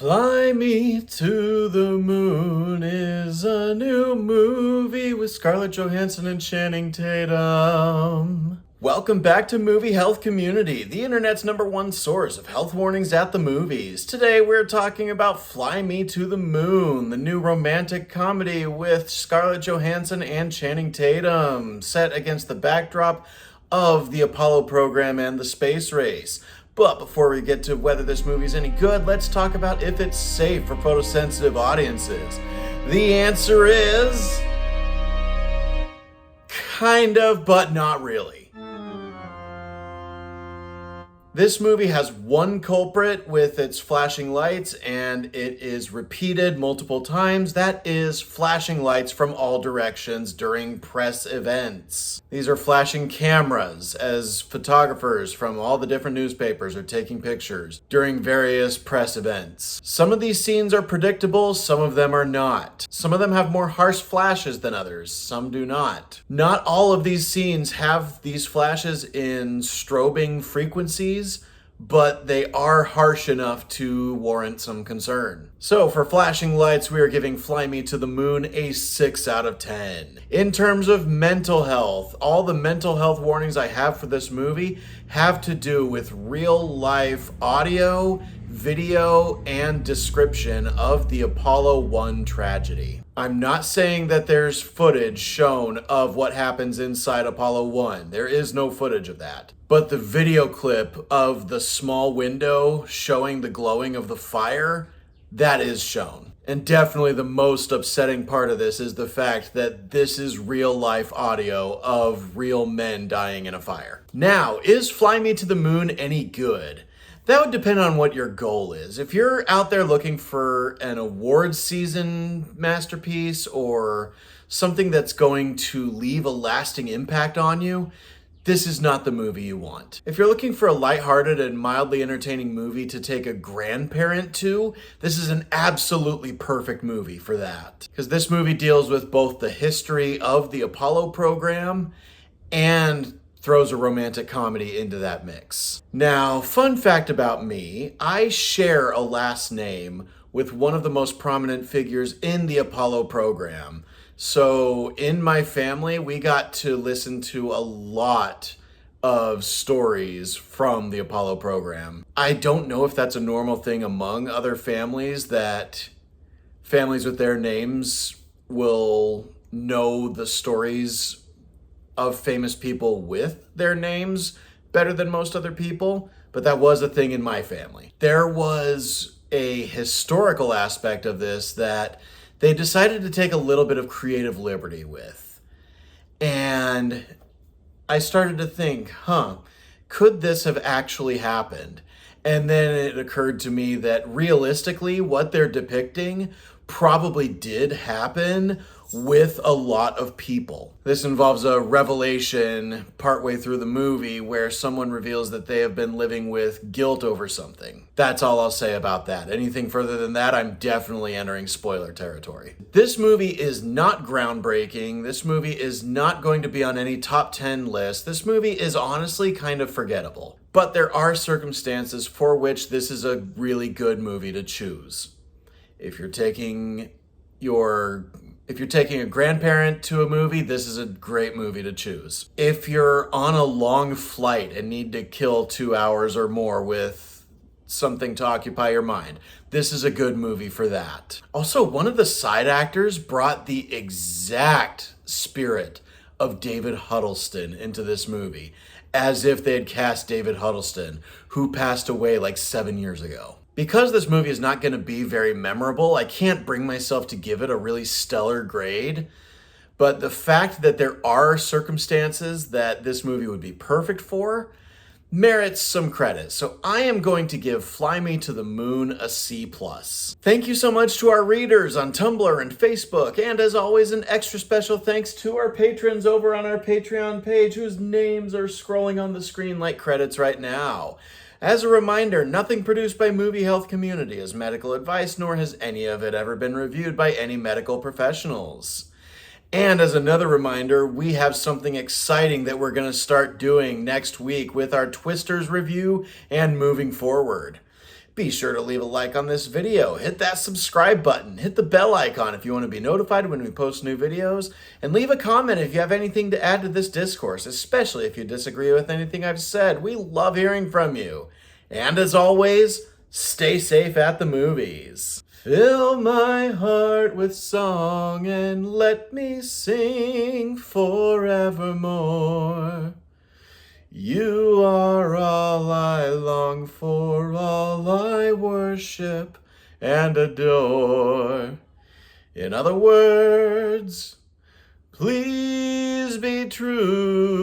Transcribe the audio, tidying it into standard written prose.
Fly Me to the Moon is a new movie with Scarlett Johansson and Channing Tatum. Welcome back to Movie Health Community, the internet's #1 source of health warnings at the movies. Today we're talking about Fly Me to the Moon, the new romantic comedy with Scarlett Johansson and Channing Tatum, set against the backdrop of the Apollo program and the space race. But before we get to whether this movie's any good, let's talk about if it's safe for photosensitive audiences. The answer is kind of, but not really. This movie has one culprit with its flashing lights, and it is repeated multiple times. That is flashing lights from all directions during press events. These are flashing cameras as photographers from all the different newspapers are taking pictures during various press events. Some of these scenes are predictable, some of them are not. Some of them have more harsh flashes than others, some do not. Not all of these scenes have these flashes in strobing frequencies, but they are harsh enough to warrant some concern. So for flashing lights, we are giving Fly Me to the Moon a 6 out of 10. In terms of mental health, all the mental health warnings I have for this movie have to do with real life audio, video, and description of the Apollo 1 tragedy. I'm not saying that there's footage shown of what happens inside Apollo 1. There is no footage of that. But the video clip of the small window showing the glowing of the fire, that is shown. And definitely the most upsetting part of this is the fact that this is real life audio of real men dying in a fire. Now, is Fly Me to the Moon any good? That would depend on what your goal is. If you're out there looking for an awards season masterpiece or something that's going to leave a lasting impact on you, this is not the movie you want. If you're looking for a lighthearted and mildly entertaining movie to take a grandparent to, this is an absolutely perfect movie for that. Because this movie deals with both the history of the Apollo program and throws a romantic comedy into that mix. Now, fun fact about me, I share a last name with one of the most prominent figures in the Apollo program. So in my family, we got to listen to a lot of stories from the Apollo program. I don't know if that's a normal thing among other families, that families with their names will know the stories of famous people with their names better than most other people, but that was a thing in my family. There was a historical aspect of this that they decided to take a little bit of creative liberty with. And I started to think, could this have actually happened? And then it occurred to me that realistically, what they're depicting probably did happen with a lot of people. This involves a revelation partway through the movie where someone reveals that they have been living with guilt over something. That's all I'll say about that. Anything further than that, I'm definitely entering spoiler territory. This movie is not groundbreaking. This movie is not going to be on any top 10 list. This movie is honestly kind of forgettable. But there are circumstances for which this is a really good movie to choose. If you're taking a grandparent to a movie, this is a great movie to choose. If you're on a long flight and need to kill 2 hours or more with something to occupy your mind, this is a good movie for that. Also, one of the side actors brought the exact spirit of David Huddleston into this movie, as if they had cast David Huddleston, who passed away like 7 years ago. Because this movie is not going to be very memorable, I can't bring myself to give it a really stellar grade. But the fact that there are circumstances that this movie would be perfect for merits some credit. So I am going to give Fly Me to the Moon a C+. Thank you so much to our readers on Tumblr and Facebook. And as always, an extra special thanks to our patrons over on our Patreon page, whose names are scrolling on the screen like credits right now. As a reminder, nothing produced by Movie Health Community is medical advice, nor has any of it ever been reviewed by any medical professionals. And as another reminder, we have something exciting that we're going to start doing next week with our Twisters review and moving forward. Be sure to leave a like on this video, hit that subscribe button, hit the bell icon if you want to be notified when we post new videos, and leave a comment if you have anything to add to this discourse, especially if you disagree with anything I've said. We love hearing from you. And as always, stay safe at the movies. Fill my heart with song and let me sing forevermore. You are all I long for, all I worship and adore. In other words, please be true.